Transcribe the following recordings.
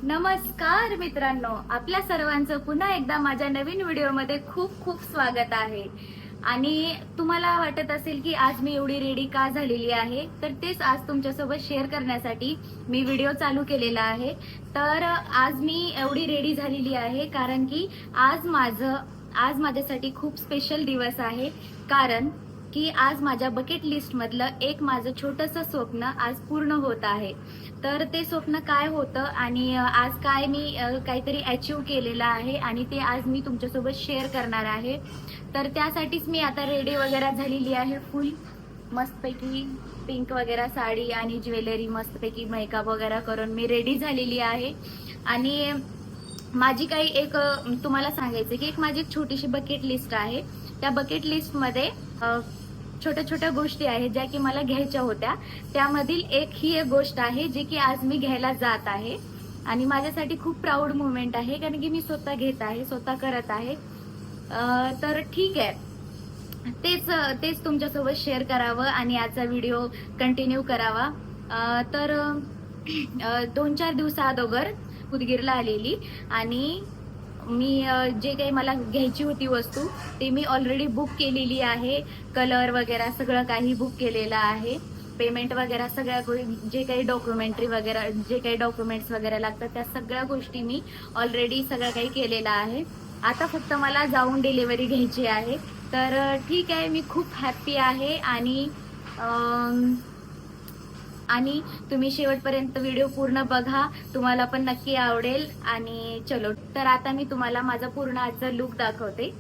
नमस्कार मित्रांनो, आपल्या सर्वांचं पुन्हा एकदा माझ्या नवीन व्हिडिओमध्ये खूप खूप स्वागत आहे. आणि तुम्हाला वाटत असेल की आज मी एवढी रेडी का झालेली आहे, तर तेच आज तुमच्यासोबत शेअर करण्यासाठी मी व्हिडिओ चालू केलेला आहे. तर आज मी एवढी रेडी झालेली आहे कारण की आज माझ्यासाठी खूप स्पेशल दिवस आहे. कारण की आज माझ्या बकेट लिस्ट मधलं एक माझं छोटंसं स्वप्न आज पूर्ण होत आहे. तर ते स्वप्न काय होतं आणि आज काय मी काहीतरी अचीव केलेलं आहे आणि ते आज मी तुमच्यासोबत शेअर करणार आहे. तर त्यासाठीच मी आता रेडी वगैरे झालेली आहे फुल मस्तपैकी. पिंक वगैरे साडी आणि ज्वेलरी मस्तपैकी मेकअप वगैरे करून मी रेडी झालेली आहे. आणि माझी काही एक तुम्हाला सांगायचं की एक माझी एक छोटीशी बकेट लिस्ट आहे. त्या बकेट लिस्टमध्ये छोट्या छोट्या गोष्टी आहेत ज्या की मला घ्यायच्या होत्या. त्यामधील एक गोष्ट आहे जी की आज मी घ्यायला जात आहे. आणि माझ्यासाठी खूप प्राऊड मुवमेंट आहे कारण की मी स्वतः घेत आहे, स्वतः करत आहे. तर ठीक आहे, तेच तेच तुमच्यासोबत शेअर करावं आणि आजचा व्हिडिओ कंटिन्यू करावा. तर 2-4 दिवसाअगोदर उदगीरला आलेली आणि मी जे काही मला घ्यायची होती वस्तू ते मी ऑलरेडी बुक केलेली आहे. कलर वगैरे सगळं काही बुक केलेलं आहे. पेमेंट वगैरे सगळ्या जे काही डॉक्युमेंट्स वगैरे लागतात त्या सगळ्या गोष्टी मी ऑलरेडी सगळं काही केलेलं आहे. आता फक्त मला जाऊन डिलिव्हरी घ्यायची आहे. तर ठीक आहे, मी खूप हॅप्पी आहे. आणि तुम्ही शेवटपर्यंत व्हिडिओ पूर्ण बघा, तुम्हाला पण नक्की आवडेल. आणि चलो, तर आता मी तुम्हाला माझा पूर्ण आजचा लुक दाखवते.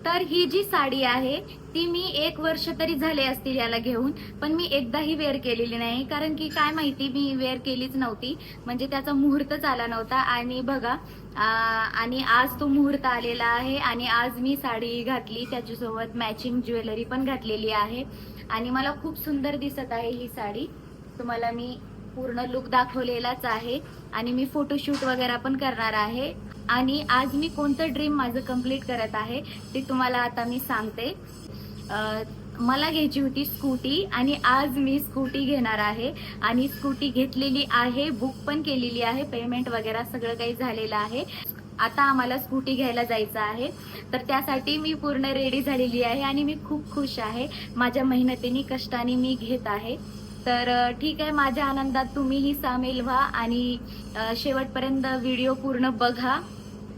तर ही जी साडी आहे ती मी 1 वर्ष तरी झाले असतील याला घेऊन, पण मी एकदाही वेअर केलेली नाही. कारण की काय माहिती, मी वेअर केलीच नव्हती, म्हणजे त्याचा मुहूर्तच आला नव्हता. आणि बघा, आणि आज तो मुहूर्त आलेला आहे आणि आज मी साडी घातली, त्याच्यासोबत मॅचिंग ज्वेलरी पण घातलेली आहे आणि मला खूप सुंदर दिसत आहे ही साडी. तुम्हाला मी पूर्ण लुक दाखवलेलाच आहे आणि मी फोटोशूट वगैरे पण करणार आहे. आणि आज मी कोणतं ड्रीम माझं कंप्लीट करत आहे ते तुम्हाला आता मी सांगते. मला घ्यायची होती स्कूटी आणि आज मी स्कूटी घेणार आहे. आणि स्कूटी घेतलेली आहे, बुक पण केलेली आहे, पेमेंट वगैरे सगळं काही झालेलं आहे. आता आम्हाला स्कूटी घ्यायला जायचं आहे. तर त्यासाठी मी पूर्ण रेडी झालेली आहे आणि मी खूप खुश आहे. माझ्या मेहनतीने कष्टाने मी घेत आहे. तर ठीक आहे, माझ्या आनंदात तुम्हीही सामील व्हा आणि शेवटपर्यंत व्हिडिओ पूर्ण बघा.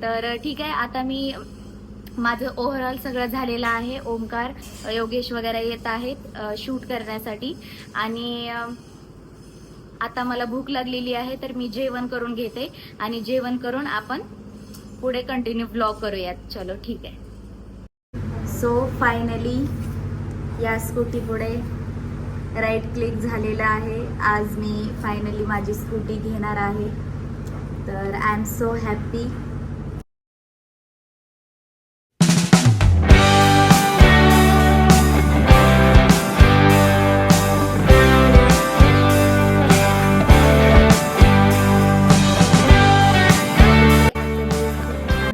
तर ठीक आहे, आता मी माझं ओव्हरऑल सगळं झालेलं आहे. ओमकार, योगेश वगैरे येत आहेत शूट करण्यासाठी. आणि आता मला भूक लागलेली आहे, तर मी जेवण करून घेते आणि जेवण करून आपण पुढे कंटिन्यू ब्लॉग करूयात. चलो ठीक आहे. सो फायनली या स्कूटी पुढे राईट क्लिक झालेला आहे. आज मी फायनली माझी स्कूटी घेणार आहे. तर आय एम सो हॅप्पी.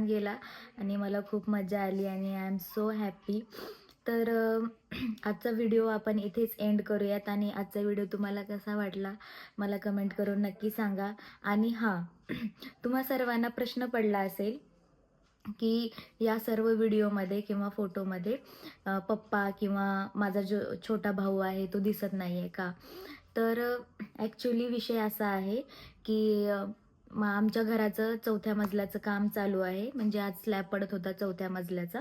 गेला आणि मला खूप मजा आली आणि आय एम सो हॅप्पी. तर आजचा व्हिडिओ आपण इथेच एंड करूयात. आणि आजचा व्हिडिओ तुम्हाला कसा वाटला मला कमेंट करून नक्की सांगा. आणि हां, तुम्हा सर्वांना प्रश्न पडला असेल की या सर्व व्हिडिओमध्ये किंवा फोटोमध्ये पप्पा किंवा माझा जो छोटा भाऊ आहे तो दिसत नाही आहे का. तर ॲक्च्युली विषय असा आहे की आमच्या घराचं 4थ्या मजल्याचं काम चालू आहे. म्हणजे आज स्लॅब पडत होता 4थ्या मजल्याचा.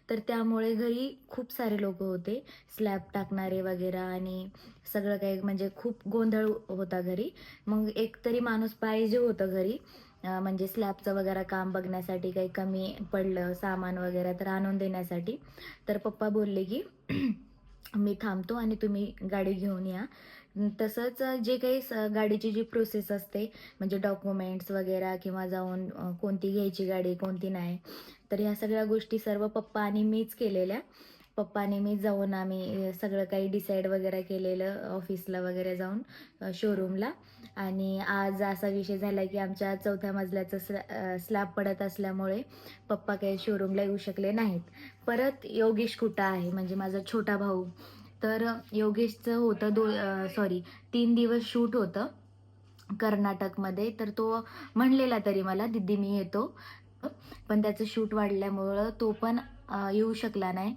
तर त्यामुळे घरी खूप सारे लोक होते, स्लॅब टाकणारे वगैरे, आणि सगळं काही म्हणजे खूप गोंधळ होता घरी. मग एक तरी माणूस पाहिजे होतं घरी, म्हणजे स्लॅबचं वगैरे काम बघण्यासाठी. काही कमी पडलं सामान वगैरे तर आणून देण्यासाठी. तर पप्पा बोलले की मी थांबतो आणि तुम्ही गाडी घेऊन या. तसंच जे काही गाडीची जी प्रोसेस असते, म्हणजे डॉक्युमेंट्स वगैरे किंवा जाऊन कोणती घ्यायची गाडी कोणती नाही, तर ह्या सगळ्या गोष्टी सर्व पप्पा आणि मीच केलेल्या. पप्पाने मी जाऊन आम्ही सगळं काही डिसाईड वगैरे केलेलं ऑफिसला वगैरे जाऊन शोरूमला. आणि आज असा विषय झाला की आमच्या 4थ्या मजल्याचं स्लॅब पडत असल्यामुळे पप्पा काही शोरूमला येऊ शकले नाहीत. परत योगेश कुठं आहे म्हणजे माझा छोटा भाऊ. तर योगेशचं होतं 3 दिवस शूट होतं कर्नाटकमध्ये. तर तो म्हणलेला तरी मला दीदी मी येतो, पण त्याचं शूट वाढल्यामुळं तो पण येऊ शकला नाही.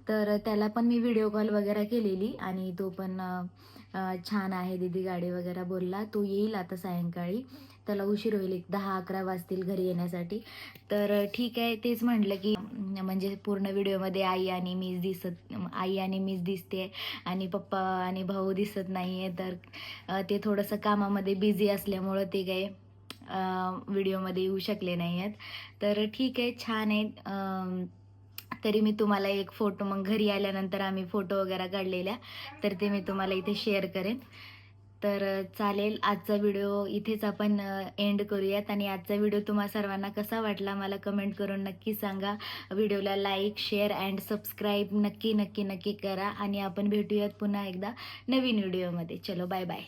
तर त्याला पण मी व्हिडिओ कॉल वगैरे केलेली आणि तो पण छान आहे दीदी गाडी वगैरे बोलला. तो येईल आता सायंकाळी, त्याला उशीर होईल, 10-11 वाजतील घरी येण्यासाठी. तर ठीक आहे, तेच म्हटलं की म्हणजे पूर्ण व्हिडिओमध्ये आई आणि मीच दिसते आणि पप्पा आणि भाऊ दिसत नाही आहे. तर ते थोडंसं कामामध्ये बिझी असल्यामुळं ते काही व्हिडिओमध्ये येऊ शकले नाही आहेत. तर ठीक आहे, छान आहे. तरी मी तुम्हाला एक फोटो, मग घरी आल्यानंतर आम्ही फोटो वगैरे काढलेल्या, तर ते मी तुम्हाला इथे शेअर करेन. तर चालेल, आजचा व्हिडिओ इथेच आपण एंड करूयात. आणि आजचा व्हिडिओ तुम्हा सर्वांना कसा वाटला मला कमेंट करून नक्की सांगा. व्हिडिओला लाईक, शेअर अँड सबस्क्राईब नक्की नक्की नक्की करा. आणि आपण भेटूयात पुन्हा एकदा नवीन व्हिडिओमध्ये. चलो, बाय बाय.